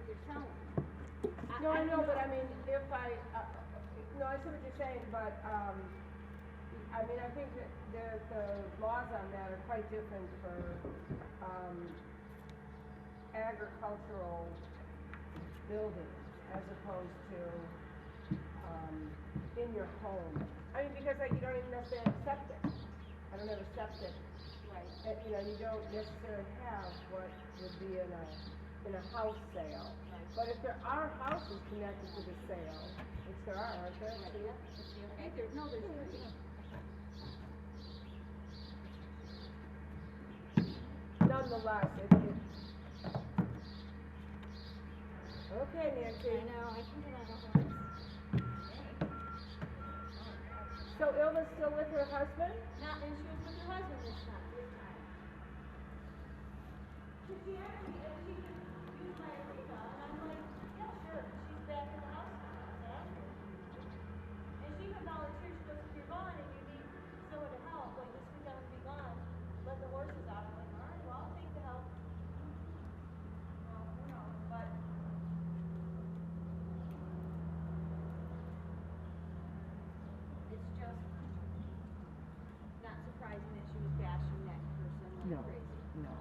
you're telling. No, I know, but I mean, if I, no, I see what you're saying, but, I mean, I think that the laws on that are quite different for, agricultural buildings as opposed to, in your home. I mean, because like, you don't even necessarily have septic. I don't have a septic. Right. You know, you don't necessarily have what would be in a house sale. Right. But if there are houses connected to the sale, which there are, aren't there? Right, Two? yeah. I think there's three. Nonetheless, okay, Nancy. I know, I can get on the horse. So Ilma's still with her husband? Not, and she was with her husband this time. Could she actually, if she could use my arena, and I'm like, yeah, sure, she's back in the house now. I said, okay. And she even volunteered, she goes, if you're gone and you need someone to help, like this week I'm gonna be gone, let the horses out. I'm like, all right, well, I'll take the help. Well, who knows, but. It's just not surprising that she was bashing that person like No, crazy. no.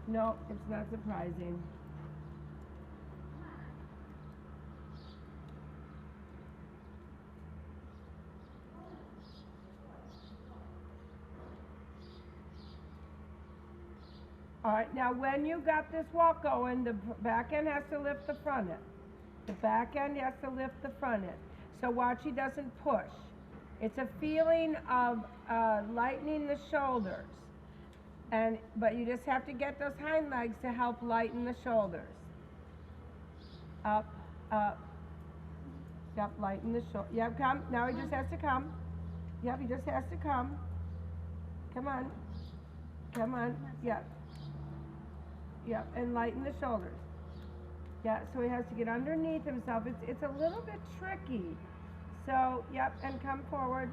No, it's not surprising. All right, now when you got this walk going, the back end has to lift the front end. The back end has to lift the front end. So watch he doesn't push. It's a feeling of lightening the shoulders. But you just have to get those hind legs to help lighten the shoulders. Up, up. Yep, lighten the shoulder. Yep, come. Now he just has to come. Yep, he just has to come. Come on. Come on. Yep. Yep, and lighten the shoulders. Yeah, so he has to get underneath himself. It's a little bit tricky. So, yep, and come forward.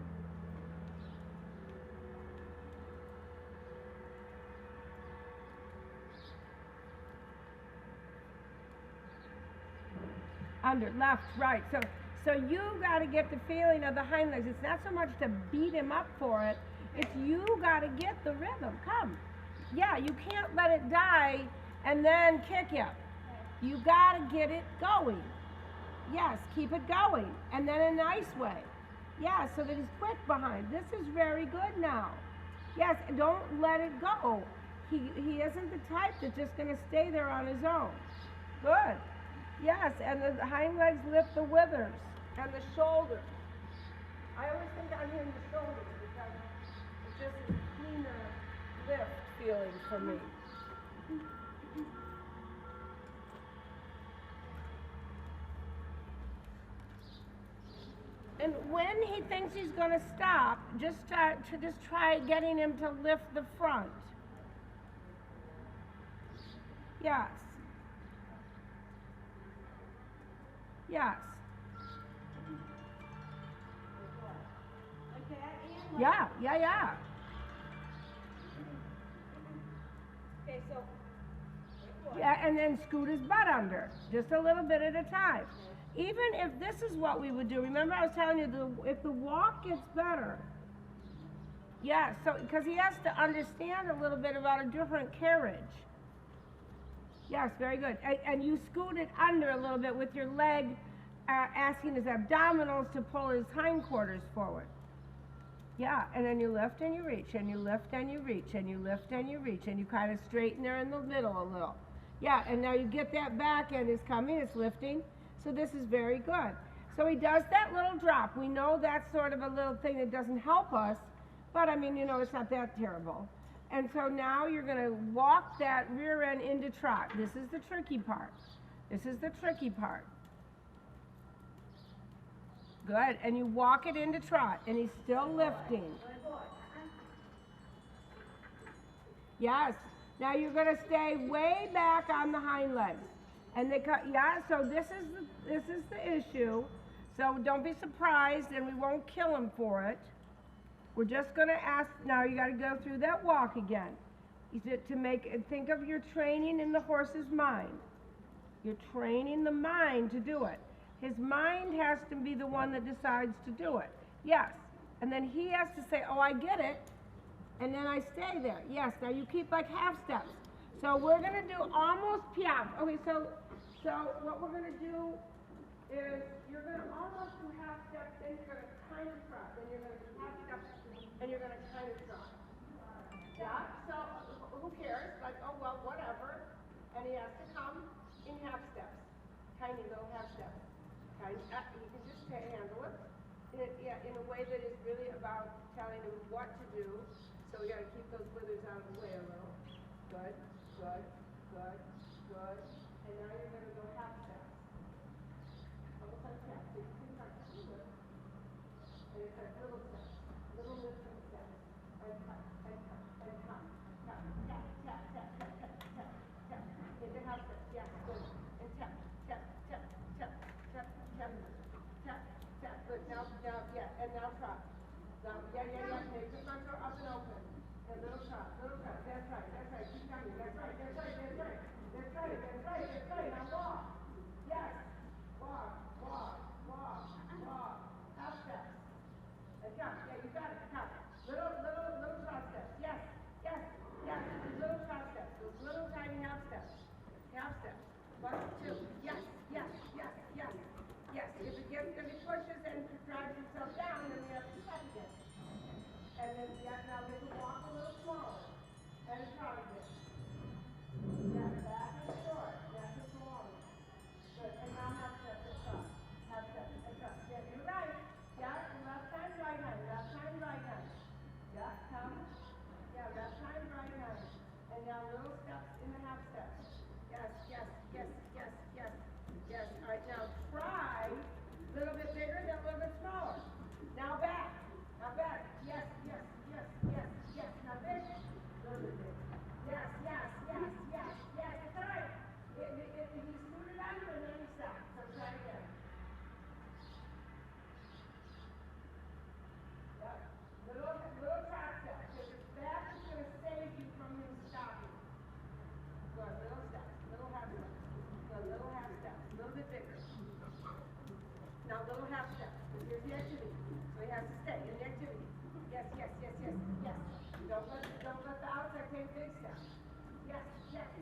Under, left, right. So you got to get the feeling of the hind legs. It's not so much to beat him up for it. It's you got to get the rhythm. Come. Yeah, you can't let it die and then kick him. You got to get it going. Yes, keep it going. And then a nice way. Yeah, so that he's quick behind. This is very good now. Yes, don't let it go. He isn't the type that's just going to stay there on his own. Good. Yes, and the hind legs lift the withers and the shoulders. I always think I'm hearing the shoulders because it's just a cleaner lift feeling for me. And when he thinks he's going to stop, just try getting him to lift the front. Yes. Yes. Like that, and like Yeah. okay, so Yeah, and then scoot his butt under, just a little bit at a time. Even if this is what we would do, remember I was telling you, if the walk gets better, yeah, so, because he has to understand a little bit about a different carriage. Yes, very good. And you scoot it under a little bit with your leg, asking his abdominals to pull his hindquarters forward. Yeah, and then you lift and you reach, and you lift and you reach, and you lift and you reach, and you kind of straighten there in the middle a little. Yeah, and now you get that back end is coming, it's lifting. So this is very good. So he does that little drop. We know that's sort of a little thing that doesn't help us, but I mean, you know, it's not that terrible. And so now you're going to walk that rear end into trot. This is the tricky part. This is the tricky part. Good. And you walk it into trot, and he's still lifting. Yes. Now you're going to stay way back on the hind legs. And they cut, yeah, so this is the issue. So don't be surprised, and we won't kill him for it. We're just going to ask, now you got to go through that walk again. Think of your training in the horse's mind. You're training the mind to do it. His mind has to be the one that decides to do it. Yes. And then he has to say, oh, I get it. And then I stay there. Yes. Now you keep like half steps. So we're going to do almost piaffe. Okay, so what we're going to do is you're going to almost do half steps, then you're going to kind of trot. Then you're going to do half steps, and you're going to kind of trot. Yeah? So who cares? Like, oh, well, whatever. And he has to come in half steps. Tiny little half steps. Tiny, you can just handle it in a way that is really about telling him what to do. So we got to keep those withers out of the way a little. Good, good, good, good. And now you're going to go half steps. Almost like that. So you can start to do it. And it's like little steps, little lifting steps. And cut, and cut, and cut. Tap, tap, tap, tap, tap, tap, tap, tap. Into half steps. Yes, good. And tap, tap, tap, tap, tap, tap, tap, tap. Good. Now, yeah. And now trot. Now, yeah. Make the front door up and open. And little trot. That's right. Keep coming. That's right. Now walk. Yes. Walk. Half steps. And come. Yeah, you got it. Come. Little trot steps. Yes. Little trot steps. Those little tiny half steps. 1, 2. Yes. If it pushes and drives himself down, then we have to stop again. And then now we can walk a little smaller. And trot again. Yeah, back and short. Back and long. Good. And now half steps and trot. Yeah, you're right. Yeah, left hand, right hand. Yeah, come. Yeah, left hand, right hand. And now little steps in the half steps. Yes. All right, now try a little bit bigger, then a little bit smaller. Now back. Yes. Now big. A little bit big. Yes. That's all right. He scooted under and then he stopped. So try again. Little trot step. Because that is going to save you from him stopping. Good. Little steps. Little half steps. A little bit bigger. Now little half steps. Here's the activity. So he has to stay in the activity. Yes. Don't let the outside take big steps. Yes.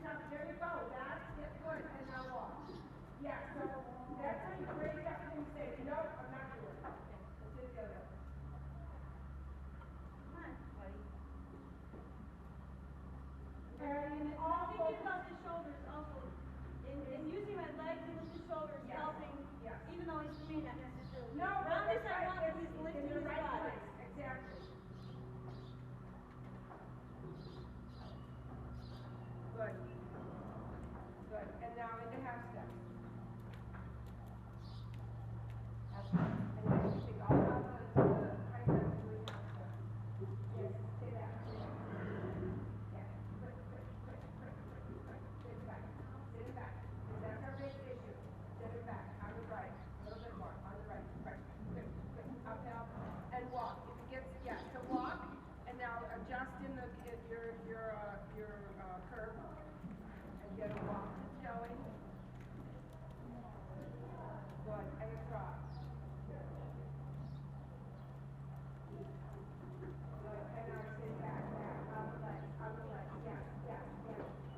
Now there you go. That's it. Good. And now walk. Yeah. So that's how you break up and say, nope, I'm not doing it. Let's do the other. Come on, buddy. And I'm thinking about the shoulders also. And using my legs and the shoulders helping, even though he's may not necessarily. No, round that's is I right. want that he's lifting in the his right body. place. Exactly. Good. And now into half steps. And then you take all out the high steps doing half steps. Yes, say that. Yeah. Quick. Sit it back. That's our big issue. Sit it back. On the right. A little bit more. On the right. Quick. Up. And walk. If it gets, so walk. And now adjust in your curve. And get a walk that's going. Good. And a trot. Good. And now sit back. On the legs. Yes.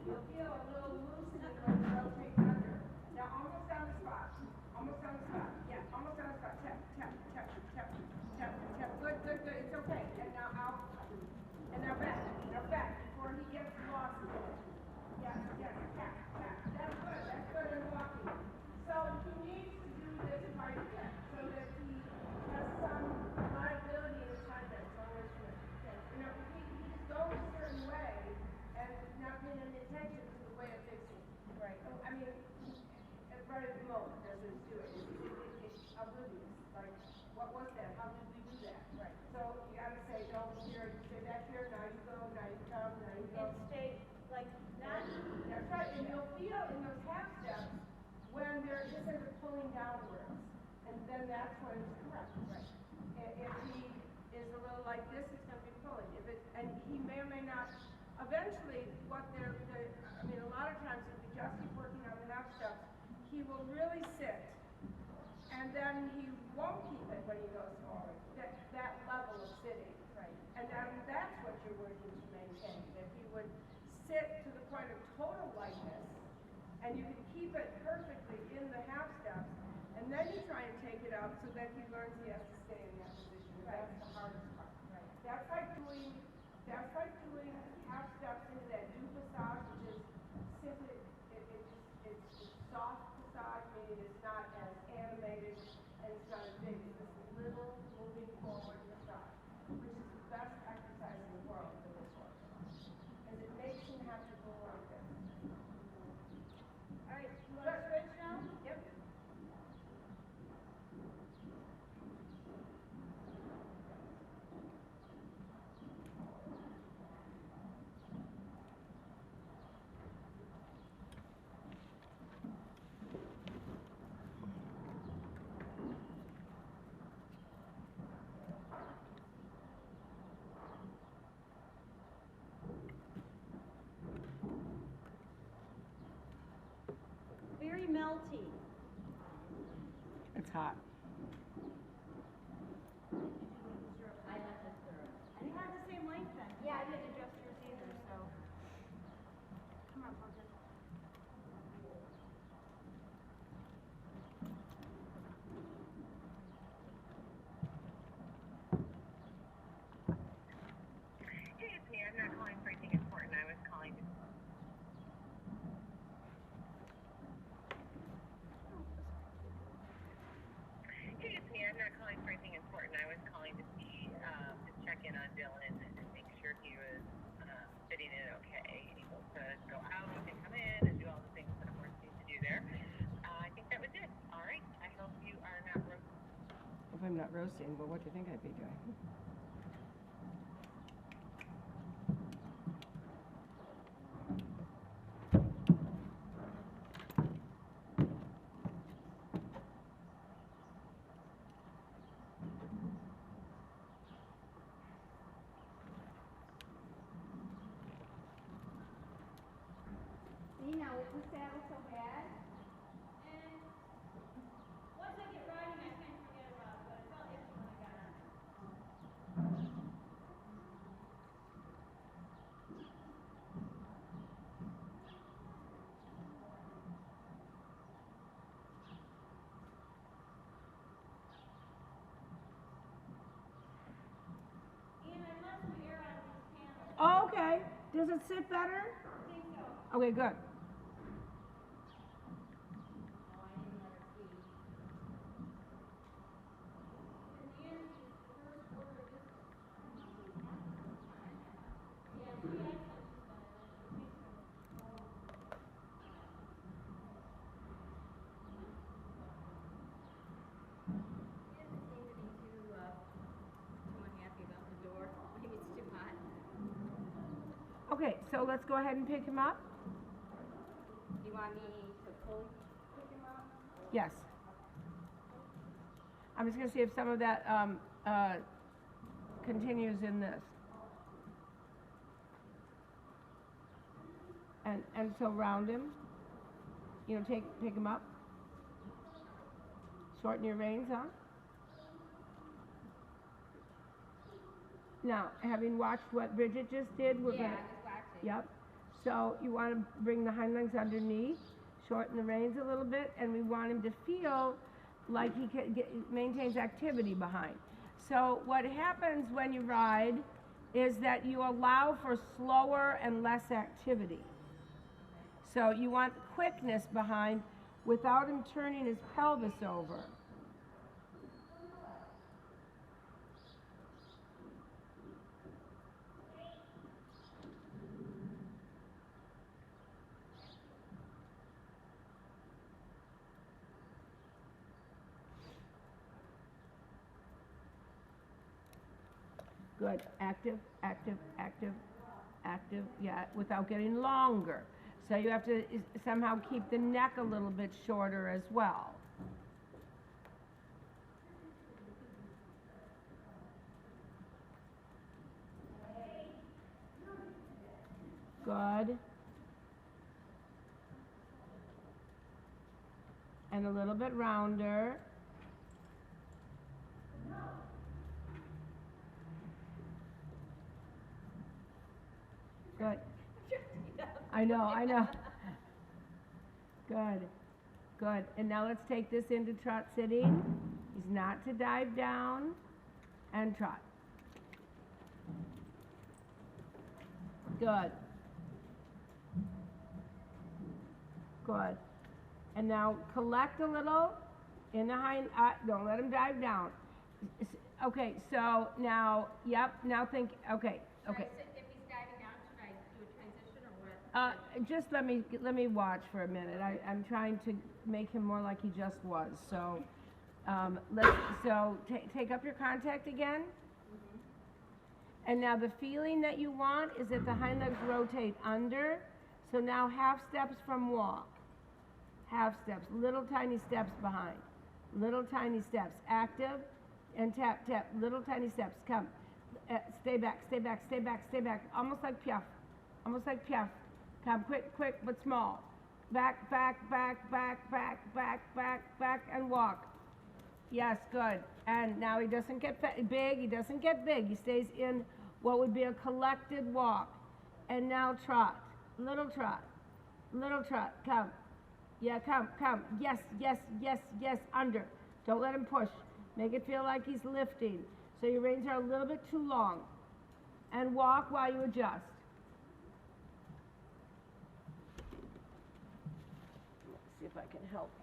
You'll feel a little loosening when you rotate under. Now almost on the spot. Yeah, almost on the spot. Tap. Good. It's okay. And now out. And now back. Before he gets lost in it. Yes. Tap. That's good in walking. So he needs to do this right here so that he has some liability in his context. If he just goes a certain way and not paying any attention to the way it fixes. Right. I mean, right at the moment, as it's doing, it's oblivious. Like, what was that? How did we do that? Right. So you got to say, don't here, stay back here. Now you go. Now you come. Now you go. And stay like that. That's right. And you'll feel in those half steps when they're just as they're pulling downwards, and then that's when it's correct. Right. If he is a little like this, it's going to be pulling. And he may or may not. Eventually, a lot of times, if we just keep working on the half steps, then he won't keep it when he goes forward. That level of sitting. Right. And that's what you're working to maintain. That he would sit to the point of total lightness, and you can keep it perfectly in the half steps, and then you try and take it out so that he learns he has to stay in that position. And Right. that's the hardest part. Right. That's like doing half steps into that do passage, which is simply it's soft passage, meaning it's not as animated and it's not as big. It's this little moving forward passage, which is the best exercise in the world for this one, because it makes him have to go like this. All right, you want to switch now? Yep. Very melty. It's hot. I left this through. I didn't have the same length then. Yeah, I didn't adjust yours either, so. Come on, Parker. Hey, it's me. I'm not calling for anything important. I was calling to... Hey, it's me. I'm not calling for anything important. I was calling to see, just check in on Dylan and make sure he was fitting in okay, able to go out and come in and do all the things that a horse needs to do there. I think that was it. All right. I hope you are not roasting. If I'm not roasting, well, what do you think I'd be doing? See, now is the saddle so bad? And once I get riding, I can't forget about it, but I felt itchy when I got on it. Ian, I left some air out of these panels. Oh, okay. Does it sit better? I think so. Okay, good. Oh, I didn't let her see. And Nancy is the first order of business. Yeah, she acts like she's gonna, and then she takes her. He doesn't seem to be too unhappy about the door. Maybe it's too hot. Okay, so let's go ahead and pick him up. You want me to pull pick him up? Yes. I'm just going to see if some of that continues in this. And so round him. You know, take him up. Shorten your reins, huh? Now, having watched what Bridget just did, we're Yeah, gonna. just waxing. Yep. So you want to bring the hind legs underneath, shorten the reins a little bit, and we want him to feel like he maintains activity behind. So what happens when you ride is that you allow for slower and less activity. So you want quickness behind without him turning his pelvis over. Good. Active, active, active, active. Yeah, without getting longer. So you have to somehow keep the neck a little bit shorter as well. Good. And a little bit rounder. I know, I know. Good, good. And now let's take this into trot sitting. He's not to dive down and trot. Good. Good. And now collect a little in the hind, don't let him dive down. Okay, so now, yep, now think, okay, okay. If he's diving down, should I do a transition or what? Just let me watch for a minute. I'm trying to make him more like he just was. So, take up your contact again. And now the feeling that you want is that the hind legs rotate under. So now half steps from walk. Half steps, little tiny steps behind. Little tiny steps, active and tap, tap, little tiny steps, come. Stay back, stay back, stay back, stay back. Almost like Piaf, almost like Piaf. Come, quick, quick, but small. Back, back, back, back, back, back, back, back, and walk. Yes, good. And now he doesn't get big, he doesn't get big. He stays in what would be a collected walk. And now trot, little trot, come. Yeah, come, come. Yes, yes, yes, yes, under. Don't let him push. Make it feel like he's lifting. So your reins are a little bit too long. And walk while you adjust. Let's see if I can help you.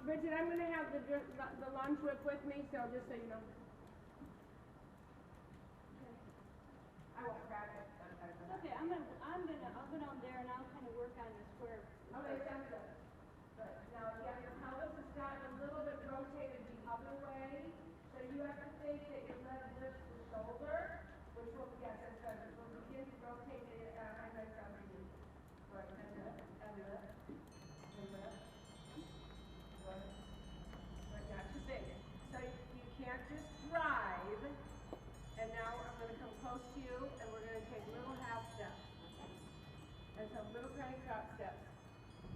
Bridget, I'm going to have the lunch whip with me, so just so you know. I won't grab it. Okay, I'll go down there and I'll kind of work on the square. Okay, sounds good. Good. Now, again, your pelvis is down a little bit rotated the other way, so you have to think that your leg lifts the shoulder, which will, yes, that's good. It will begin to rotate the hind legs underneath. Good, and lift, and lift, and lift. Good. But not too big. So you can't just drive. And now I'm going to come close to you, and we're going to take little half steps. And some little tiny trot steps.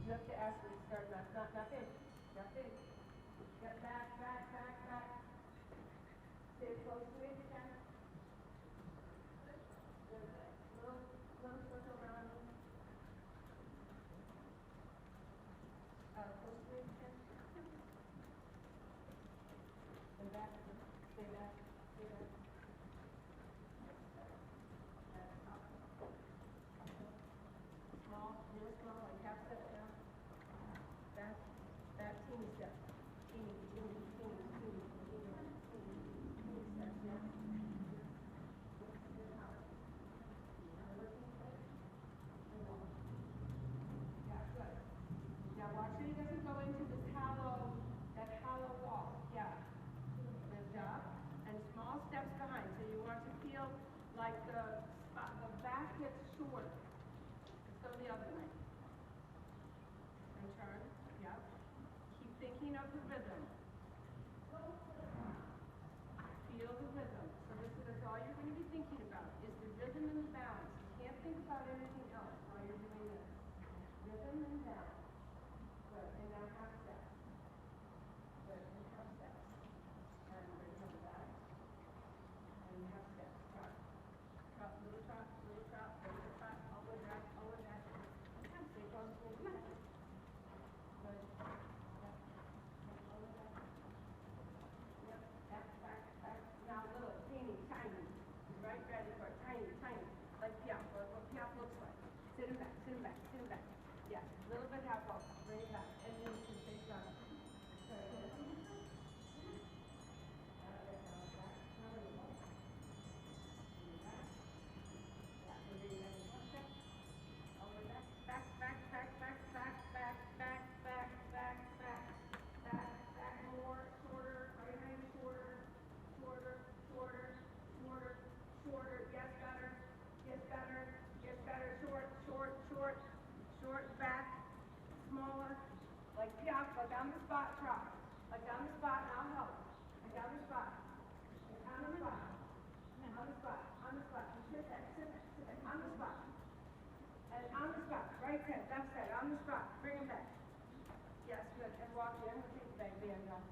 You have to ask me to start not big. Not big. Get back, back, back, back. Stay close to me if you can. Little circle around me. Close to me if you can. Stay back, stay back, stay back. Small, really small, like half step down. Back, teeny step. Teeny steps, yeah. Yeah, good. Now watch that he doesn't go into this that hollow wall. Yeah. Lift up, and small steps behind. So you want to feel like the back gets short. Let's go the other way. And turn. Yep. Keep thinking of the rhythm. Feel the rhythm. So that's all you're going to be thinking about is the rhythm and the balance. You can't think about anything else while you're doing this. Rhythm and balance. Good. And now half steps. Good. And half steps. And bring him back. And half steps. Trot. Trot, little trot, little trot, little trot, all the way back, all the way back. Come, stay close to me. Come on. Good. Yep. All the way back. Yep. Back, back, back. Now little, teeny, tiny. Right, ready for it. Tiny, tiny. Like Piaf, what Piaf looks like. Sit him back, sit him back, sit him back. Yeah, a little bit half off. Bring it back. And then you can face down. Short, back, smaller, like Piaf, like on the spot, trot. Like on the spot, and I'll help. Like on the spot. Like on the spot. On the spot, on the spot. Sit back, on the spot. And on the spot, right side, left side, on the spot. Bring him back. Yes, good. And walk in. We'll take the back band off.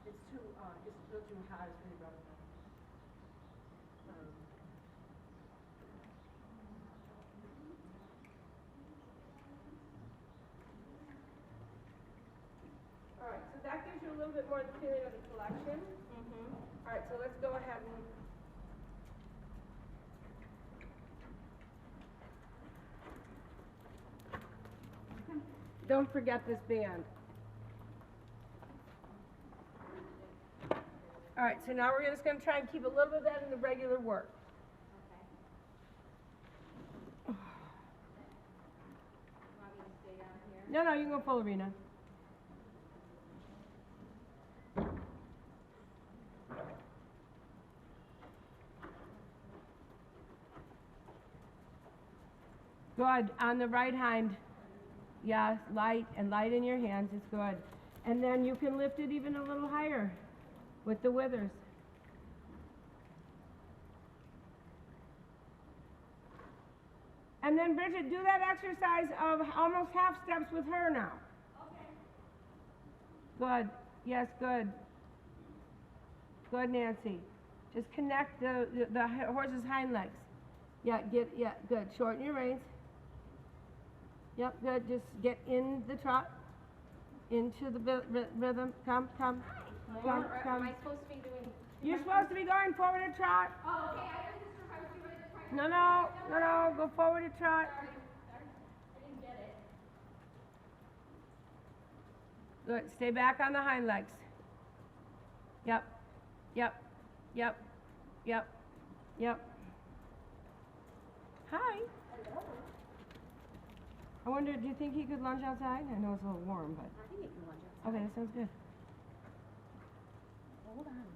It's a little too hot. It's really rubbing on. little bit more the feeling of the collection. All right, so let's go ahead and. Don't forget this band. All right, so now we're just going to try and keep a little bit of that in the regular work. Okay. Want me to stay down here? No, you can go full arena. Good. On the right hind. Yes, light and light in your hands is good. And then you can lift it even a little higher with the withers. And then Bridget, do that exercise of almost half steps with her now. Okay. Good. Yes, good. Good, Nancy. Just connect the horse's hind legs. Yeah, good. Shorten your reins. Yep, good. Just get in the trot, into the rhythm. Come. Am I supposed to be doing? You're supposed to be going forward to trot. Oh, okay. I was just supposed to be ready to try. No. Go forward to trot. Sorry. I didn't get it. Good. Stay back on the hind legs. Yep. Hi. Hello. I wonder, do you think he could lunge outside? I know it's a little warm, but. I think it can lunge up. Okay, that sounds good. Hold on, monkey.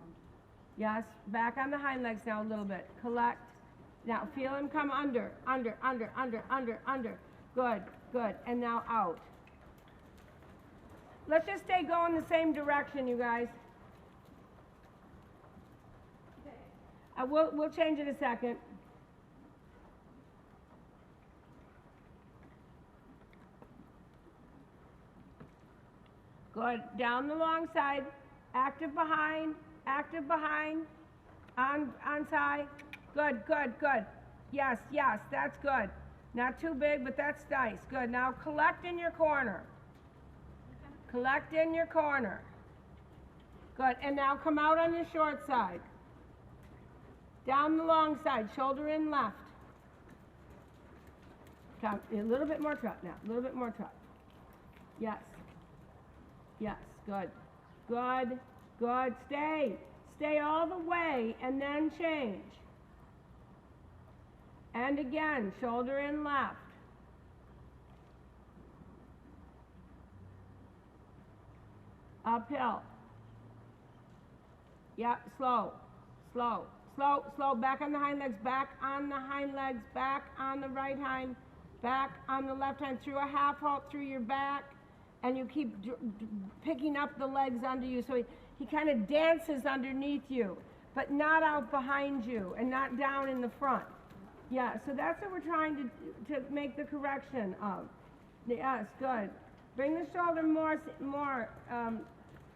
Yes, back on the hind legs now a little bit. Collect. Now feel him come under. Good. And now out. Let's just stay going the same direction, you guys. Okay. We'll change in a second. Good. Down the long side. Active behind. On side. Good. Yes, that's good. Not too big, but that's nice. Good. Now collect in your corner. Collect in your corner. Good. And now come out on your short side. Down the long side. Shoulder in left. Come. A little bit more trot now. A little bit more trot. Yes. Good. Stay all the way and then change. And again, shoulder in left. Uphill. Yep, slow. Back on the hind legs, back on the right hind, back on the left hind, through a half halt through your back. And you keep picking up the legs under you, so he kind of dances underneath you, but not out behind you and not down in the front. Yeah, so that's what we're trying to make the correction of. Yes, good. Bring the shoulder more.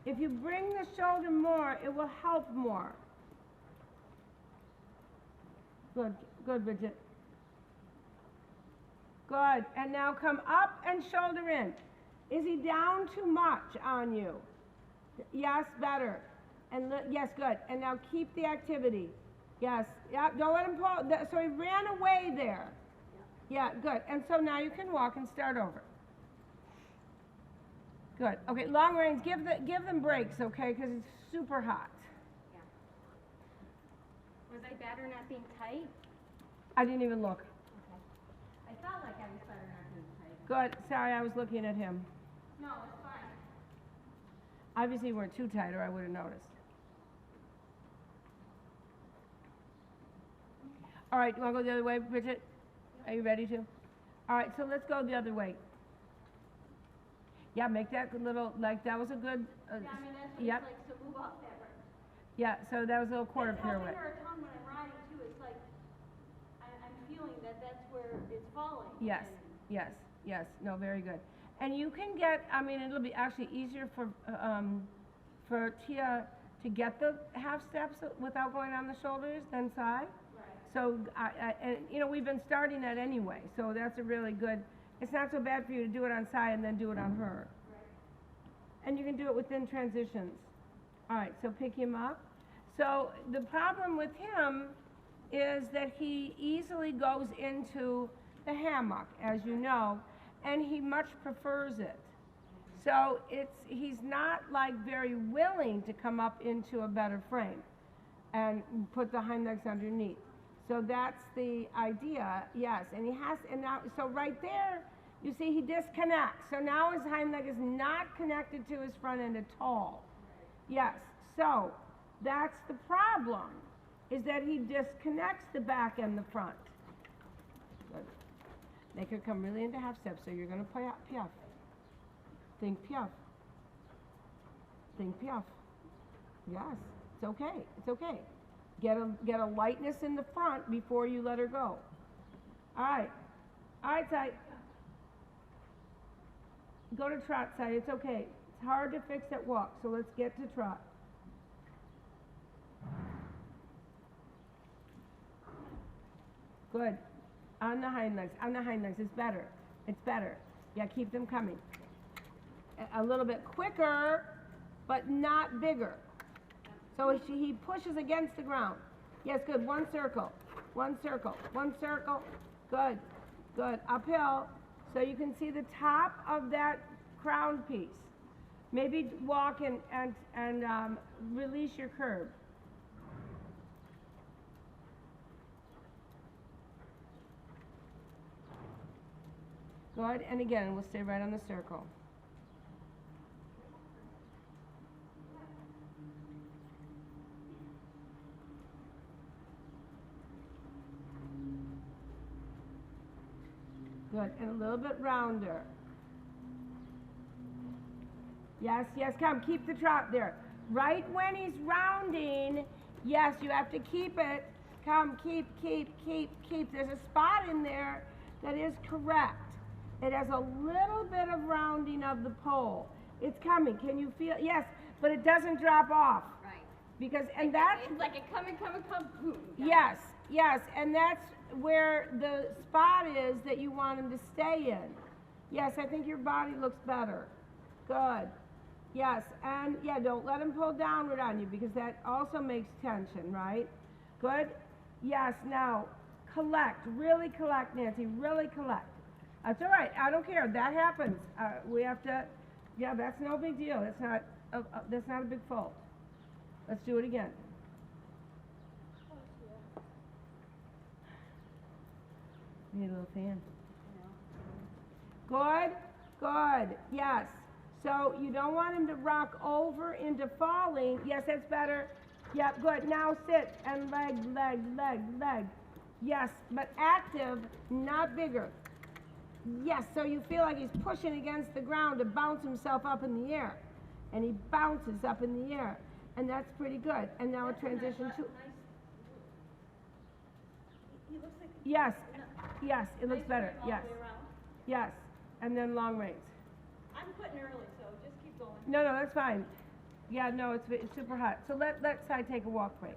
If you bring the shoulder more, it will help more. Good, Bridget. Good, and now come up and shoulder in. Is he down too much on you? Yes, better. And yes, good. And now keep the activity. Yes, yeah, don't let him pull. So he ran away there. Yeah, good. And so now you can walk and start over. Good. Okay, long reins. Give them breaks, okay? Because it's super hot. Yeah. Was I better not being tight? I didn't even look. Okay. I felt like I was better not being tight. Good. Sorry, I was looking at him. No, it's fine. Obviously, you weren't too tight, or I would have noticed. All right, you want to go the other way, Bridget? Are you ready to? All right, so let's go the other way. Yeah, make that little, like that was a good. Yeah, I mean, that's what yep. it's like, so move up that way. Yeah, so that was a little quarter pirouette. It's helping her tongue when I'm riding, too. It's like, I'm feeling that's where it's falling. Yes, yes. No, very good. And you can get, I mean, it'll be actually easier for Tia to get the half steps without going on the shoulders than Sai. Right. So, and you know, we've been starting that anyway, so that's a really good, it's not so bad for you to do it on Sai and then do it on her. Right. and you can do it within transitions. All right, so pick him up. So the problem with him is that he easily goes into the hammock, as you know, and he much prefers it. So he's not like very willing to come up into a better frame and put the hind legs underneath. So that's the idea, yes. And he has, and now, so right there, you see he disconnects. So now his hind leg is not connected to his front end at all. Yes, so that's the problem, is that he disconnects the back and the front. Good. Make her come really into half step, so you're going to play out piaf. Think piaf. Think piaf. Yes, it's okay, it's okay. Get a lightness in the front before you let her go. All right, Sai. Go to trot, Sai, it's okay. It's hard to fix at walk, so let's get to trot. Good. On the hind legs, it's better. It's better. Yeah, keep them coming. A little bit quicker, but not bigger. So he pushes against the ground. Yes, good. One circle, one circle, one circle. Good, good. Uphill, so you can see the top of that crown piece. Maybe walk and release your curve. Good, and again, we'll stay right on the circle. Good, and a little bit rounder. Yes, yes, come, keep the trot there. Right when he's rounding, yes, you have to keep it. Come, keep. There's a spot in there that is correct. It has a little bit of rounding of the pole. It's coming, can you feel? Yes, but it doesn't drop off. Right. Because, and that's... It's like a come, boom. Yes, yes, and that's where the spot is that you want him to stay in. Yes, I think your body looks better. Good. Yes, and yeah, don't let him pull downward on you because that also makes tension, right? Good. Yes, now collect, really collect, Nancy, really collect. That's all right, I don't care, that happens. We have to, yeah, that's no big deal. That's not a big fault. Let's do it again. Need a little fan. Good, good, yes. So you don't want him to rock over into falling. Yes, that's better. Yep, good. Now sit and leg. Yes, but active, not bigger. Yes, so you feel like he's pushing against the ground to bounce himself up in the air. And he bounces up in the air. And that's pretty good. And now a transition to... Yes, yes, it looks better. Yes, yes, and then long range. I'm putting early, so just keep going. No, that's fine. Yeah, no, it's super hot. So let Sai take a walk break.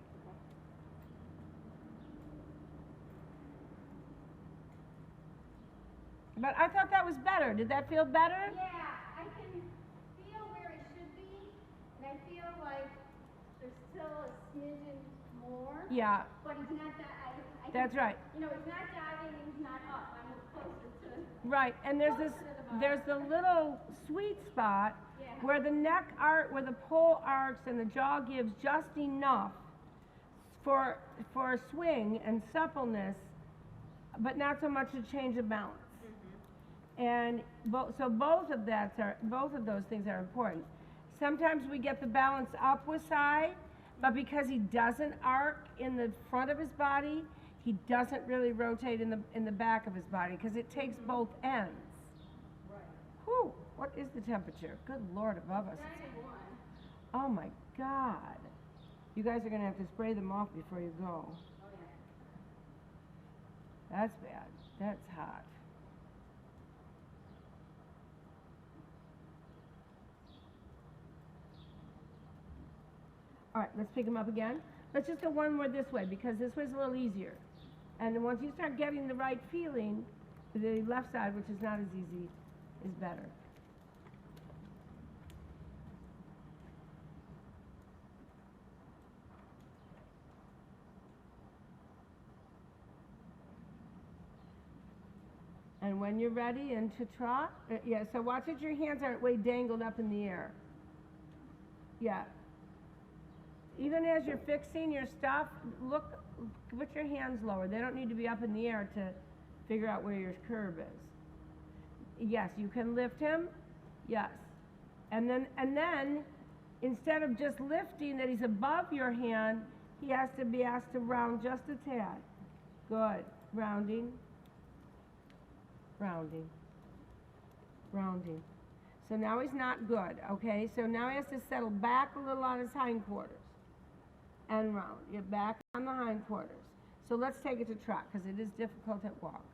But I thought that was better. Did that feel better? Yeah, I can feel where it should be, and I feel like there's still a smidgen more. Yeah. But he's not that. That's right. You know, he's not diving and he's not up. I'm closer to. Right, and there's the little sweet spot where the neck arc, where the pole arcs and the jaw gives just enough for swing and suppleness, but not so much a change of balance. And so both of those things are important. Sometimes we get the balance up with Sai, but because he doesn't arc in the front of his body, he doesn't really rotate in the back of his body because it takes both ends. Right. Whew, what is the temperature? Good Lord above us. 91. Oh my God. You guys are going to have to spray them off before you go. Oh, yeah. That's bad. That's hot. All right, let's pick them up again. Let's just go one more this way because this way's a little easier. And then once you start getting the right feeling, the left side, which is not as easy, is better. And when you're ready, into trot. Yeah, so watch that your hands aren't way dangled up in the air. Yeah. Even as you're fixing your stuff, look, put your hands lower. They don't need to be up in the air to figure out where your curve is. Yes, you can lift him. Yes. And then instead of just lifting that he's above your hand, he has to be asked to round just a tad. Good. Rounding. Rounding. Rounding. So now he's not good, okay? So now he has to settle back a little on his hindquarters. And round. You're back on the hindquarters. So let's take it to trot, because it is difficult at walk.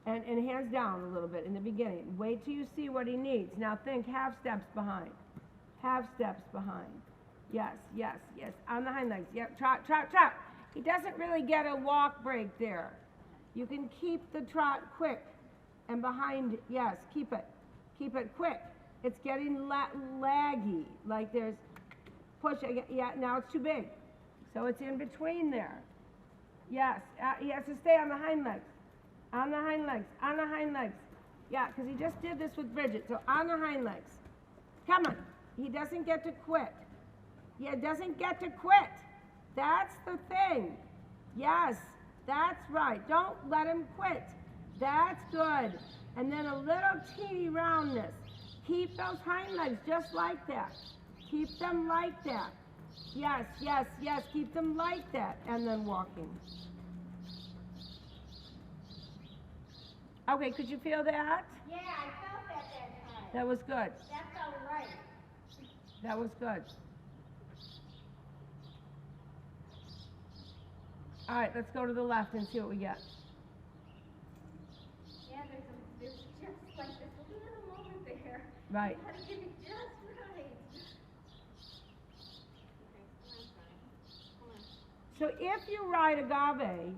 And hands down a little bit in the beginning. Wait till you see what he needs. Now think half steps behind. Half steps behind. Yes, yes, yes. On the hind legs. Yep, trot, trot, trot. He doesn't really get a walk break there. You can keep the trot quick. And behind, yes, keep it. Keep it quick. It's getting laggy. Like there's push. Yeah, now it's too big. So it's in between there. Yes, he has to stay on the hind legs. On the hind legs, on the hind legs. Yeah, because he just did this with Bridget. So on the hind legs. Come on. He doesn't get to quit. Yeah, doesn't get to quit. That's the thing. Yes, that's right. Don't let him quit. That's good. And then a little teeny roundness. Keep those hind legs just like that. Keep them like that. Yes, yes, yes. Keep them like that. And then walking. Okay, could you feel that? Yeah, I felt that time. That was good. That felt right. That was good. All right, let's go to the left and see what we get. Yeah, there's just like this little moment there. Right. You gotta get it just right. So if you ride agave,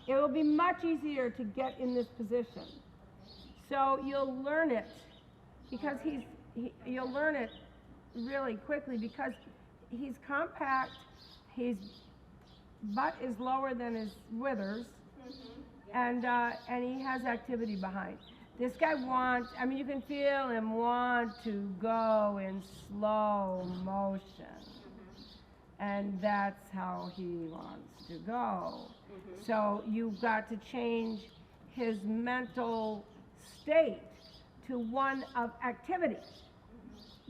it will be much easier to get in this position. So you'll learn it because you'll learn it really quickly because he's compact, his butt is lower than his withers, and he has activity behind. This guy wants, I mean, you can feel him want to go in slow motion. And that's how he wants to go. So you've got to change his mental state to one of activity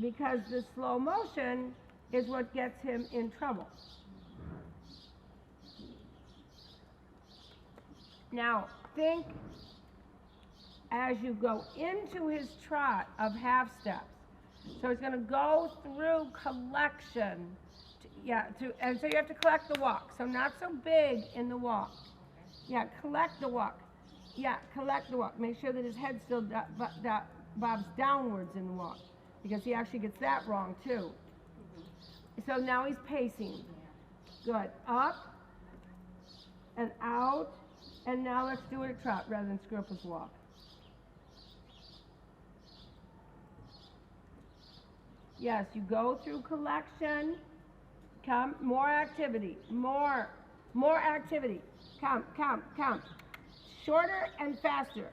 because the slow motion is what gets him in trouble. Now think as you go into his trot of half steps. So he's going to go through collection. And so you have to collect the walk. So not so big in the walk. Yeah, collect the walk. Yeah, collect the walk. Make sure that his head still bobs downwards in the walk because he actually gets that wrong too. So now he's pacing. Good. Up and out. And now let's do it a trot rather than screw up his walk. Yes, you go through collection. Come, more activity, more activity. Come. Shorter and faster.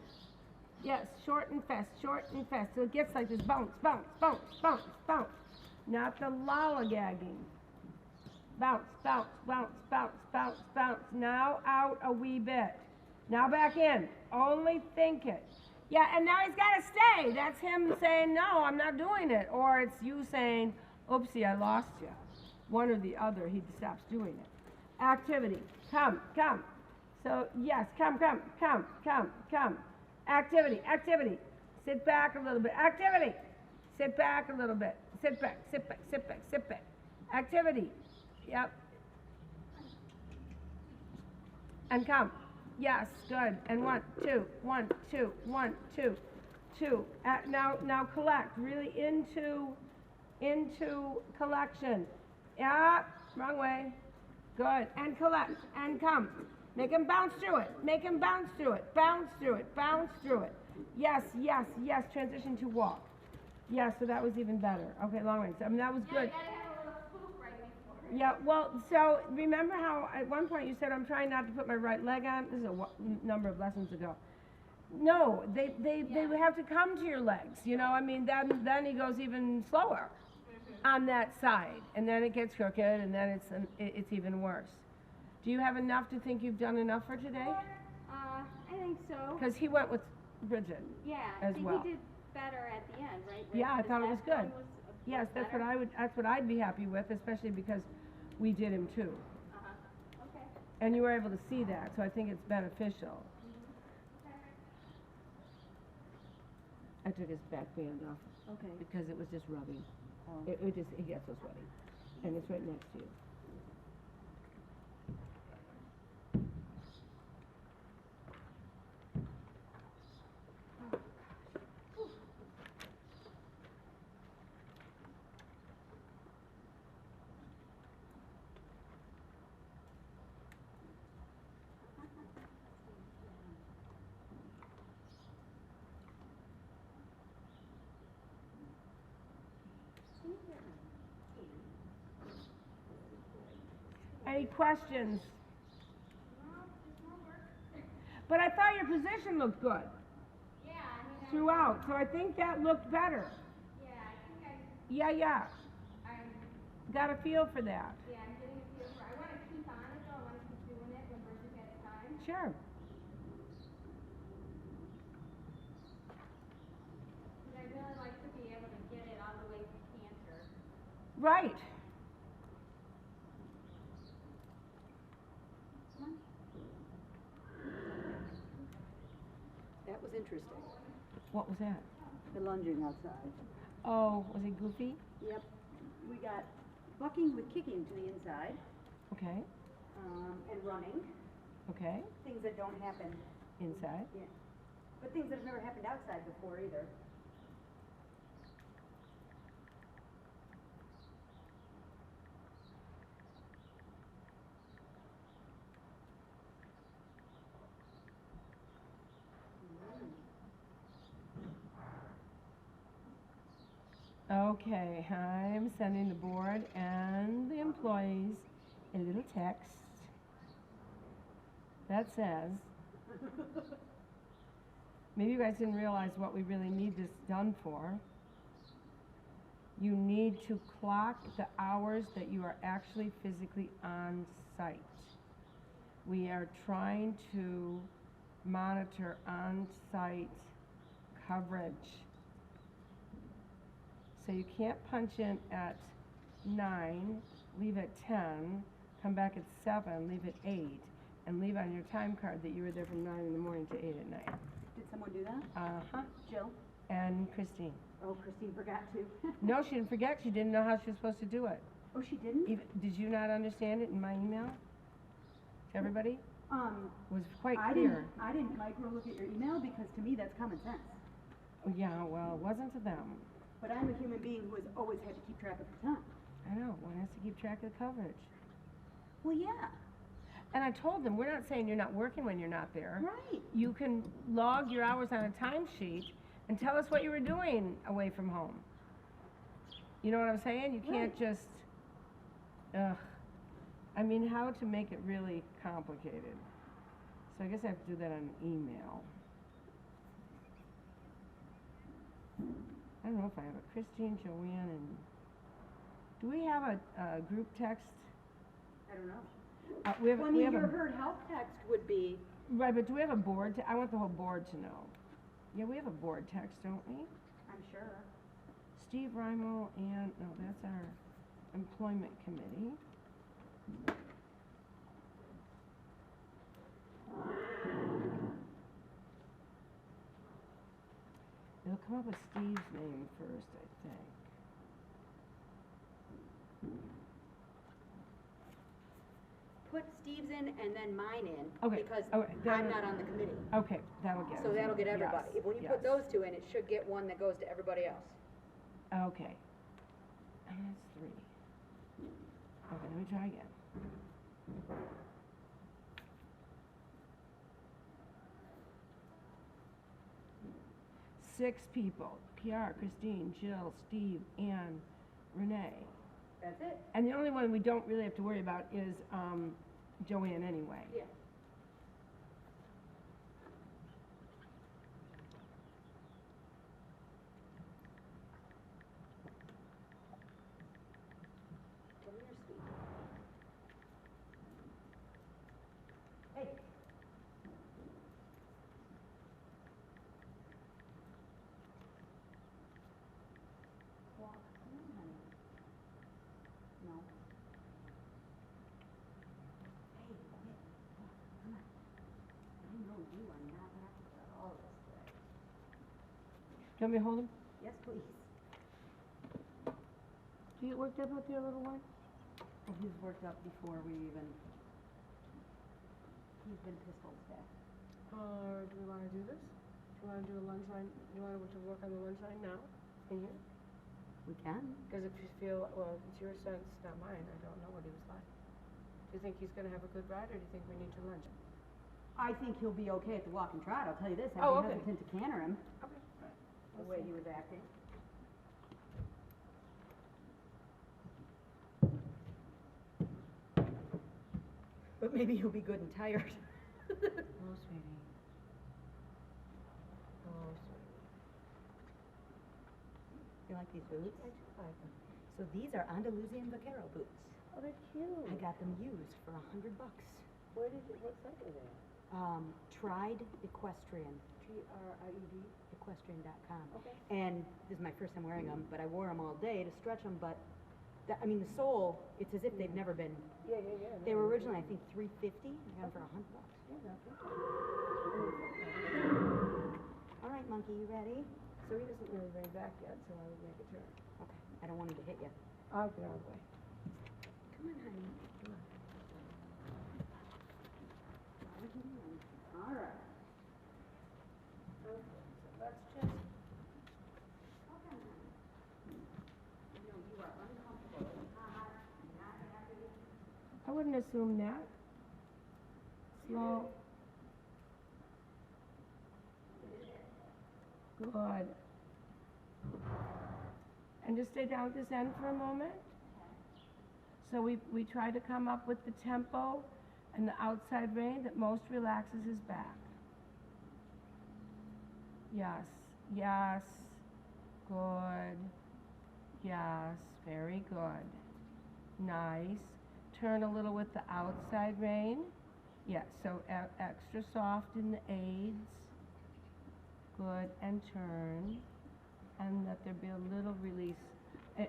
Yes, short and fast. So it gets like this bounce. Not the lollygagging. Bounce. Now out a wee bit. Now back in. Only think it. Yeah, and now he's got to stay. That's him saying, no, I'm not doing it. Or it's you saying, oopsie, I lost you. One or the other, he stops doing it. Activity. Come. So, yes, come. Activity. Sit back a little bit. Activity. Sit back a little bit. Sit back. Activity. Yep. And come. Yes, good. And 1, 2, 1, 2, 1, 2, 2. Now collect. Really into collection. Yeah, wrong way. Good. And collect. And come. Make him bounce through it. Bounce through it. Yes. Transition to walk. Yes, so that was even better. Okay, long range. I mean, that was good. You gotta have a little swoop right Yeah, well, so remember how at one point you said I'm trying not to put my right leg on? This is a number of lessons ago. No, they have to come to your legs, you know, I mean, then he goes even slower on that side, and then it gets crooked, and then it's even worse. Do you have enough to think you've done enough for today? I think so. Because he went with Bridget. Yeah, as I think well. he did better at the end, right? Yeah, I His thought it was last good. one Yes, that's what I'd be happy with, especially because we did him too. Okay. And you were able to see that, so I think it's beneficial. I took his back band off Okay. because it was just rubbing. Oh. It gets so sweaty. And it's right next to you. Any questions? But I thought your position looked good Yeah, I mean, throughout, so I think that looked better. yeah, I think Yeah, I'm got a feel for that. yeah, I'm getting a feel for. I want to keep on it though. I want to keep doing it when Bridget has time. Sure. Because I really like to be able to get it all the way to canter. Right. That was interesting. What was that? The lunging outside. Oh, was it goofy? Yep. We got bucking with kicking to the inside, Okay, and running. okay. Things that don't happen. Inside. Yeah. But things that have never happened outside before either. Okay, I'm sending the board and the employees a little text that says, maybe you guys didn't realize what we really need this done for. You need to clock the hours that you are actually physically on site. We are trying to monitor on-site coverage. So you can't punch in at 9, leave at 10, come back at 7, leave at 8, and leave on your time card that you were there from 9 in the morning to 8 at night. Did someone do that? Uh-huh. Jill? And Christine. Oh, Christine forgot to. No, she didn't forget. She didn't know how she was supposed to do it. Oh, she didn't? Did you not understand it in my email to everybody? It was quite clear. I didn't micro look at your email because to me that's common sense. Oh, yeah, well, it wasn't to them. But I'm a human being who has always had to keep track of the time. I know. One has to keep track of the coverage. Well, yeah. And I told them, we're not saying you're not working when you're not there. Right. You can log your hours on a timesheet and tell us what you were doing away from home. You know what I'm saying? You can't just, I mean, how to make it really complicated. So I guess I have to do that on email. I don't know if I have a Christine, Joanne, and do we have a group text? I don't know. We have, Well, I we mean, have your a, herd health text would be, right, but do we have a board? I want the whole board to know. Yeah, we have a board text, don't we? I'm sure. Steve Rimo and, no, that's our employment committee. It'll come up with Steve's name first, I think. Put Steve's in and then mine in. Okay, Because okay, I'm not on the committee. Okay, that'll get So it. that'll get everybody. Yes, When you yes. put those two in, it should get one that goes to everybody else. Okay. And that's 3. Okay, let me try again. Six people. PR, Christine, Jill, Steve, Ann, Renee. As That's it. And the only one we don't really have to worry about is Joanne anyway. Yeah. Come here, sweet. Hey. Walk. Come on, honey. No. Hey, come here. Walk. Come on. I know you are not happy about all this today. Do you want me to hold him? Yes, please. Do you get worked up out there, little one? Well, he's worked up before we even. He's been pistol today. Do we want to do this? Do you want to do a lunch line? Do you want to work on the lunch line now? In here? We can. Because if you feel, well, it's your sense, not mine. I don't know what he was like. Do you think he's going to have a good ride, or do you think we need to lunch? I think he'll be okay at the walk and trot. I'll tell you this. I'd Oh, be okay. hesitant to canter him. Okay. The way he was acting. But maybe he'll be good and tired. Oh, sweetie. Oh, sweetie. You like these boots? I do like them. So these are Andalusian vaquero boots. Oh, they're cute. I got them used for $100. Where did you, what site were they at? Tried Equestrian. TRIED? Equestrian.com. Okay. And this is my first time wearing them, but I wore them all day to stretch them. But I mean, the sole, it's as if they've never been. Yeah. They were originally, I think, $350. I got them for $100. Yeah, okay. All right, monkey, you ready? So he doesn't really rein back yet, so I would make a turn. Okay. I don't want him to hit you. I'll get out of the way. Come on, honey. Come on. All right. Okay, so let's just. I wouldn't assume that. Slow. Good. And just stay down at this end for a moment. So we try to come up with the tempo and the outside rein that most relaxes his back. Yes. Good. Yes, very good. Nice. Turn a little with the outside rein. Yes, so extra soft in the aids. Good, and turn. And let there be a little release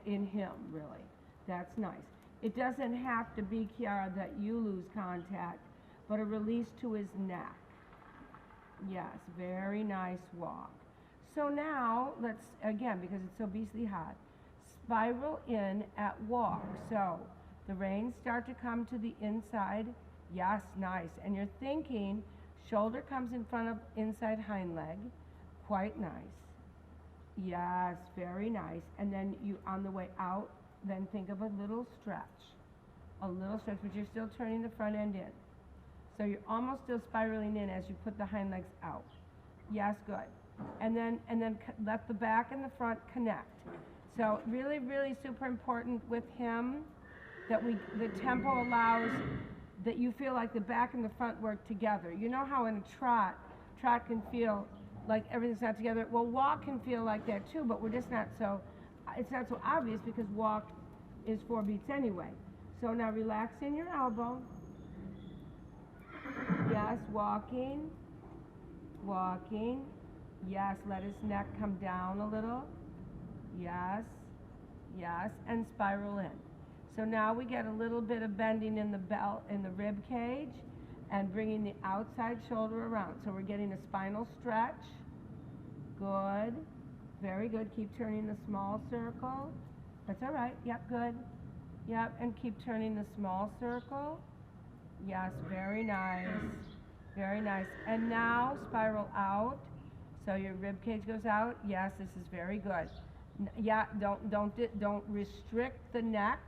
in him, really. That's nice. It doesn't have to be, Kiara, that you lose contact, but a release to his neck. Yes, very nice walk. So now, let's, again, because it's so beastly hot, spiral in at walk. So the reins start to come to the inside. Yes, nice. And you're thinking, shoulder comes in front of inside hind leg. Quite nice. Yes, very nice. And then you, on the way out, then think of a little stretch. A little stretch, but you're still turning the front end in. So you're almost still spiraling in as you put the hind legs out. Yes, good. And then let the back and the front connect. So really, really super important with him that the tempo allows that you feel like the back and the front work together. You know how in a trot can feel like everything's not together. Well, walk can feel like that too, but we're just not so, it's not so obvious because walk is 4 beats anyway. So now relax in your elbow. Yes, walking. Yes, let his neck come down a little. Yes, and spiral in. So now we get a little bit of bending in the belt, in the rib cage, and bringing the outside shoulder around. So we're getting a spinal stretch. Good, very good. Keep turning the small circle. That's all right. Yep, good. Yep, and keep turning the small circle. Yes, very nice. Very nice. And now spiral out. So your rib cage goes out. Yes, this is very good. Yeah, don't restrict the neck.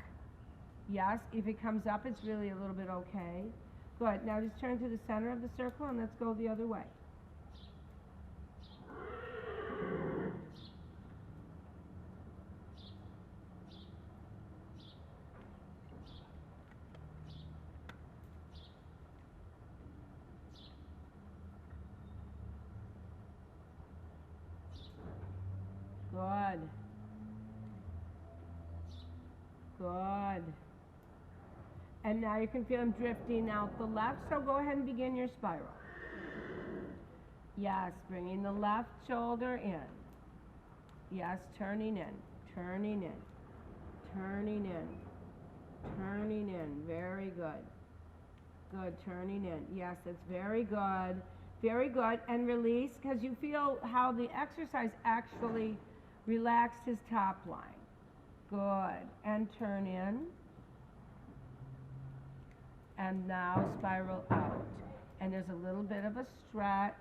Yes, if it comes up, it's really a little bit okay. Good. Now just turn to the center of the circle and let's go the other way. Good. Good. And now you can feel him drifting out the left, so go ahead and begin your spiral. Yes, bringing the left shoulder in. Yes, turning in, turning in, turning in, turning in. Very good. Good, turning in. Yes, it's very good. Very good. And release, because you feel how the exercise actually relaxed his top line. Good. And turn in. And now spiral out. And there's a little bit of a stretch.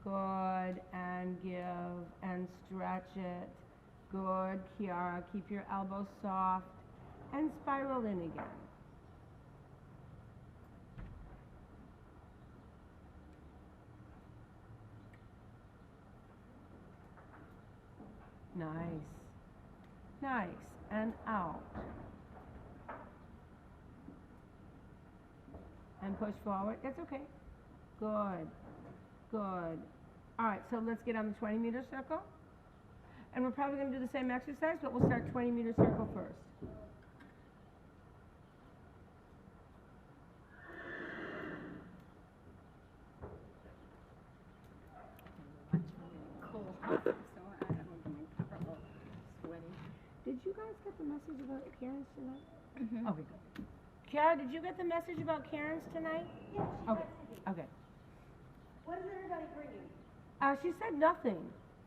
Good. And give and stretch it. Good, Kiara. Keep your elbows soft. And spiral in again. Nice. Nice. And out. And push forward. That's okay. Good. Good. All right, so let's get on the 20-meter circle. And we're probably going to do the same exercise, but we'll start 20-meter circle first. Cold, so I don't know, my cover all sweaty. Did you guys get the message about Karen's tonight? Mm-hmm. Okay, good. Kiara, did you get the message about Karen's tonight? Yeah, she Okay. texted me. Okay. What is everybody bringing? She said nothing.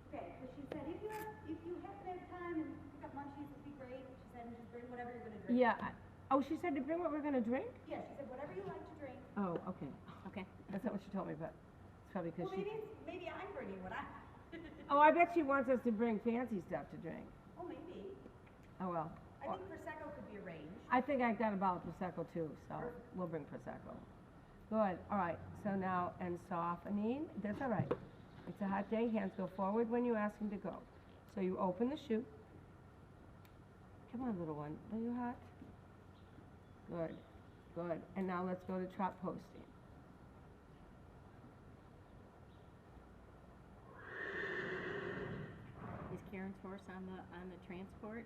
Okay, because she said, if you happen to have time and pick up munchies, it'd be great. She said, and just bring whatever you're gonna drink. Yeah. Oh, she said to bring what we're going to drink? Yeah, she said, whatever you like to drink. Oh, okay. Okay. That's not what she told me, but it's probably because Well, she... maybe I'm bringing what I. Oh, I bet she wants us to bring fancy stuff to drink. Oh, maybe. Oh, well. I think Prosecco could be arranged. I think I got a bottle of Prosecco too, so we'll bring Prosecco. Good. All right. So now, and softening. That's all right. It's a hot day. Hands go forward when you ask him to go. So you open the chute. Come on, little one. Are you hot? Good. Good. And now let's go to trot posting. Is Karen's horse on the transport?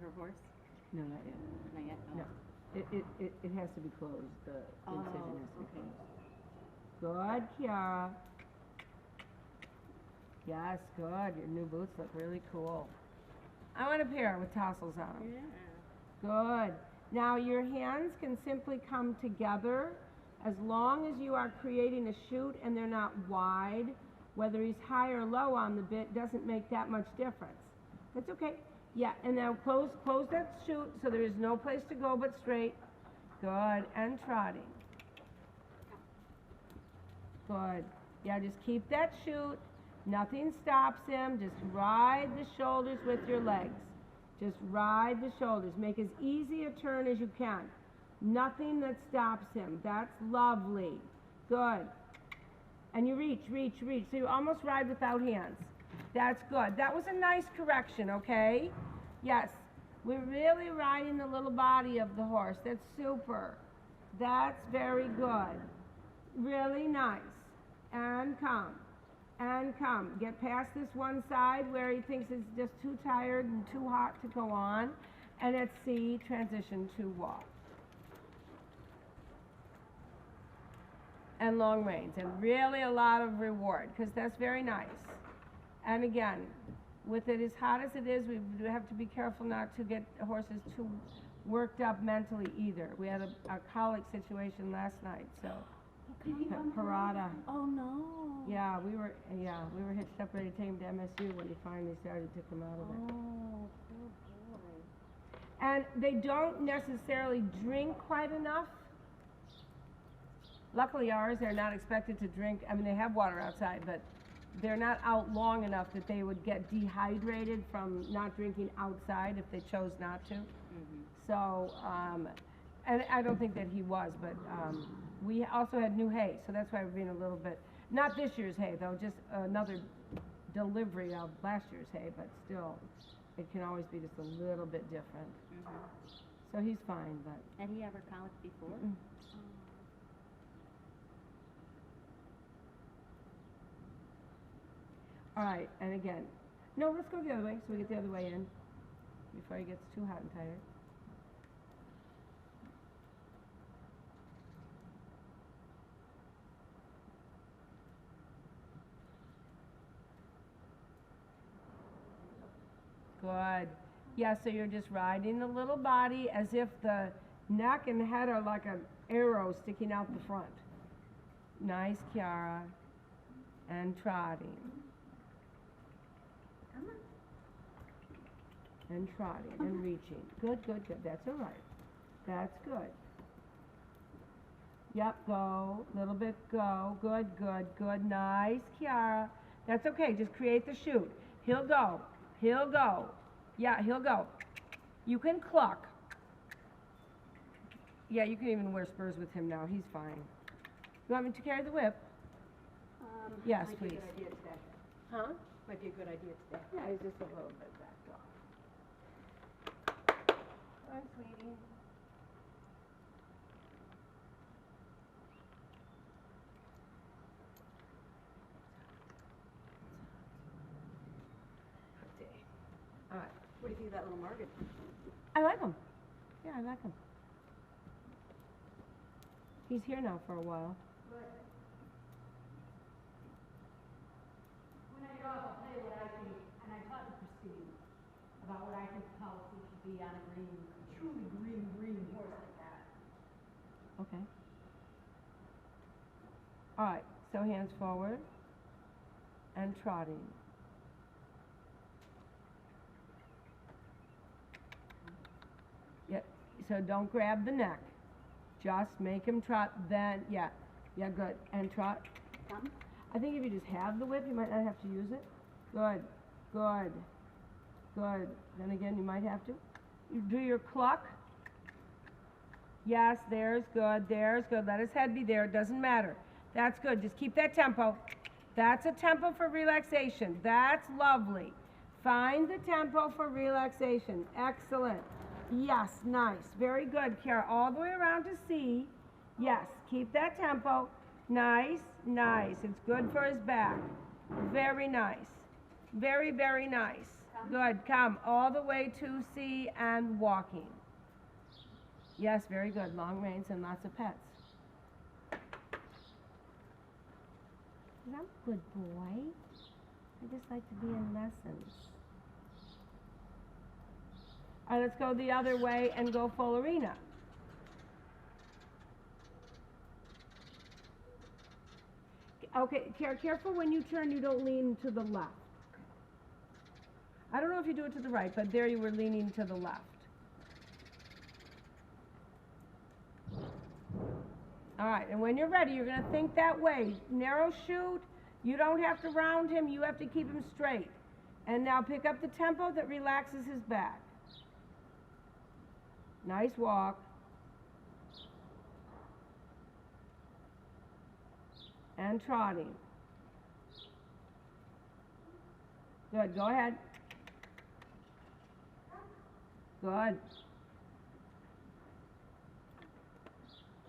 Her horse? No, not yet. Not yet? Oh. No. It has to be closed. The incision has to be okay. closed. Good, Kiara. Yes, good. Your new boots look really cool. I want a pair with tassels on them. Yeah. Good. Now your hands can simply come together as long as you are creating a chute and they're not wide. Whether he's high or low on the bit doesn't make that much difference. That's okay. Yeah, and now close that chute so there is no place to go but straight. Good. And trotting. Good. Yeah, just keep that chute. Nothing stops him. Just ride the shoulders with your legs. Just ride the shoulders. Make as easy a turn as you can. Nothing that stops him. That's lovely. Good. And you reach. So you almost ride without hands. That's good. That was a nice correction, okay? Yes. We're really riding the little body of the horse. That's super. That's very good. Really nice. And come. And come. Get past this one side where he thinks it's just too tired and too hot to go on. And at C, transition to walk. And long reins. And really a lot of reward, because that's very nice. And again, with it as hot as it is, we do have to be careful not to get horses too worked up mentally either. We had a colic situation last night, so Parada. Oh, no. Yeah, we were hitched up ready to take him to MSU when he finally started to come out of it. Oh, poor boy. And they don't necessarily drink quite enough. Luckily ours, they're not expected to drink. I mean, they have water outside, but they're not out long enough that they would get dehydrated from not drinking outside if they chose not to. Mm-hmm. So, and I don't think that he was, but we also had new hay, so that's why we're being a little bit, not this year's hay though, just another delivery of last year's hay, but still, it can always be just a little bit different. Mm-hmm. So he's fine, but. Had he ever colic before? Mm. All right, and again, No, let's go the other way, so we get the other way in, before he gets too hot and tired. Good. Yeah, so you're just riding the little body as if the neck and head are like an arrow sticking out the front. Nice, Kiara. And trotting. And trotting and reaching. Good, good, good. That's all right. That's good. Yep, go. Little bit go. Good, good, good. Nice, Kiara. That's okay. Just create the chute. He'll go. He'll go. Yeah, he'll go. You can cluck. Yeah, you can even wear spurs with him now. He's fine. You want me to carry the whip? Yes, Might please. be a good idea today. Huh? Might be a good idea today. Yeah, he's just a little bit backed off. Hi, sweetie. Okay. All right. What do you think of that little market? I like him. Yeah, I like him. He's here now for a while. When I grow up, I'll tell you what I think, and I talked to Christine about what I think the policy should be on a truly green horse like that. Okay. All right. So hands forward and trotting. Yeah. So don't grab the neck. Just make him trot. Then yeah, yeah, good. And trot. Done? I think if you just have the whip, you might not have to use it. Good, good, good. Then again, you might have to. You do your cluck. Yes, there's good, there's good. Let his head be there, it doesn't matter. That's good, just keep that tempo. That's a tempo for relaxation. That's lovely. Find the tempo for relaxation. Excellent. Yes, nice. Very good, Kiara. All the way around to C. Yes, keep that tempo. Nice, nice. It's good for his back. Very nice. Very, very nice. Good. Come all the way to C and walking. Yes, very good. Long reins and lots of pets. I'm a good boy. I just like to be in lessons. All right, let's go the other way and go full arena. Okay, careful when you turn, you don't lean to the left. I don't know if you do it to the right, but there you were leaning to the left. All right, and when you're ready, you're going to think that way. Narrow chute, you don't have to round him, you have to keep him straight. And now pick up the tempo that relaxes his back. Nice walk. And trotting. Good, go ahead. Good.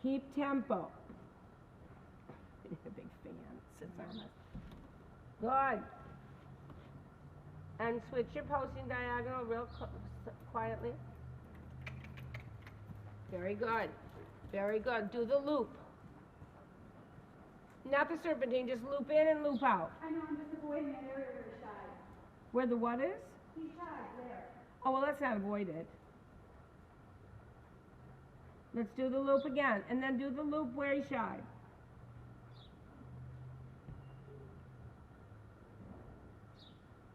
Keep tempo. A big fan sits on us. Good. And switch your posting diagonal real quietly. Very good. Very good. Do the loop. Not the serpentine, just loop in and loop out. I know, I'm just avoiding that area where he shied. Where the what is? He shied there. Oh, well, let's not avoid it. Let's do the loop again, and then do the loop where he shied.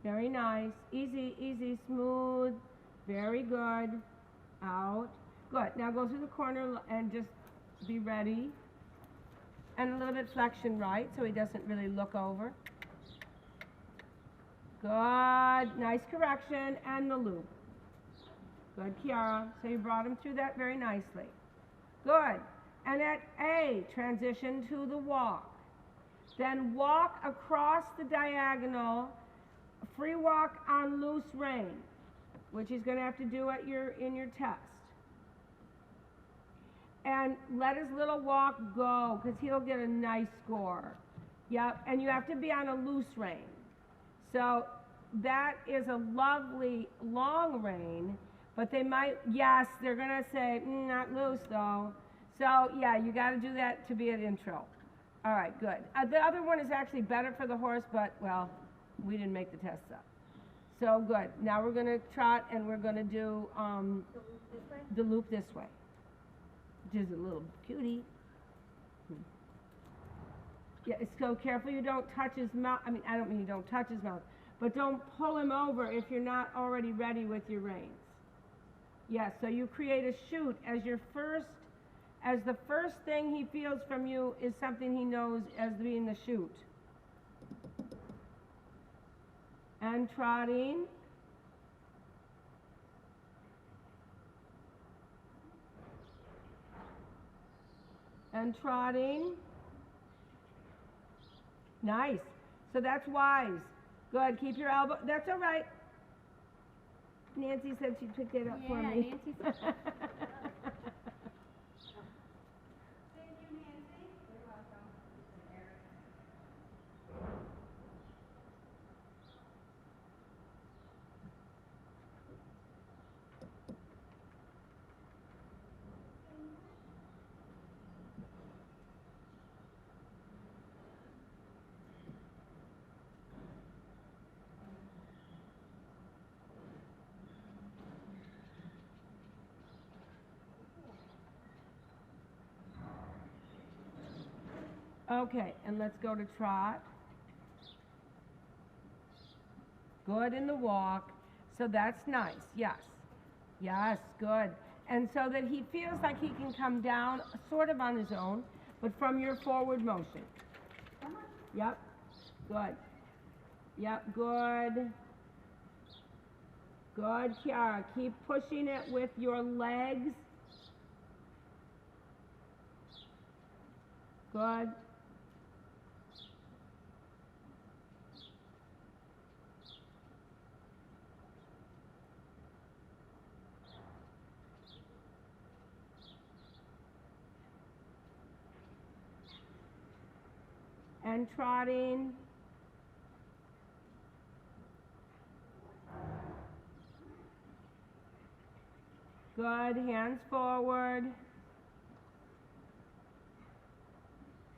Very nice. Easy, easy, smooth. Very good. Out. Good. Now go through the corner and just be ready. And a little bit flexion right, so he doesn't really look over. Good. Nice correction. And the loop. Good, Kiara. So you brought him through that very nicely. Good. And at A, transition to the walk. Then walk across the diagonal, free walk on loose rein, which he's going to have to do at in your test. And let his little walk go, because he'll get a nice score. Yep, and you have to be on a loose rein. So that is a lovely long rein, but they might, yes, they're gonna say, not loose though. So yeah, you gotta do that to be an intro. All right, good. The other one is actually better for the horse, but well, we didn't make the tests up. So good. Now we're gonna trot and we're gonna do the loop this way, which is a little cutie. Yeah, so careful you don't touch his mouth. I mean, I don't mean you don't touch his mouth, but don't pull him over if you're not already ready with your reins. Yes, so you create a chute as the first thing he feels from you is something he knows as being the chute. And trotting. And trotting. Nice. So that's wise. Good. Keep your elbow. That's all right. Nancy said she'd pick that up for me. Nancy said Thank you, Nancy. You're welcome. Okay, and let's go to trot. Good in the walk. So that's nice. Yes. Yes, good. And so that he feels like he can come down sort of on his own, but from your forward motion. Yep. Good. Yep, good. Good, Kiara. Keep pushing it with your legs. Good. And trotting. Good, hands forward.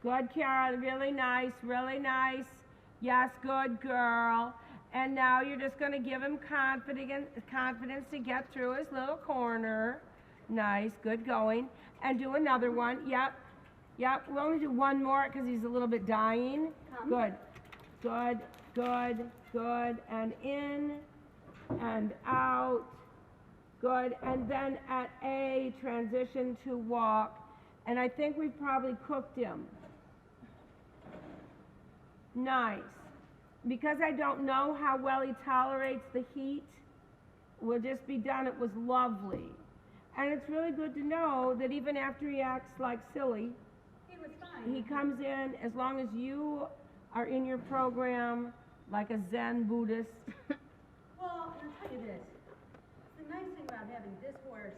Good, Kiara, really nice, really nice. Yes, good girl. And now you're just going to give him confidence to get through his little corner. Nice, good going. And do another one. Yep. Yep, we'll only do one more because he's a little bit dying. Good, good, good, good. And in and out. Good. And then at A, transition to walk. And I think we've probably cooked him. Nice. Because I don't know how well he tolerates the heat, we'll just be done. It was lovely. And it's really good to know that even after he acts like silly, he was fine. he comes in, as long as you are in your program like a Zen Buddhist. Well, I'll tell you this. The nice thing about having this horse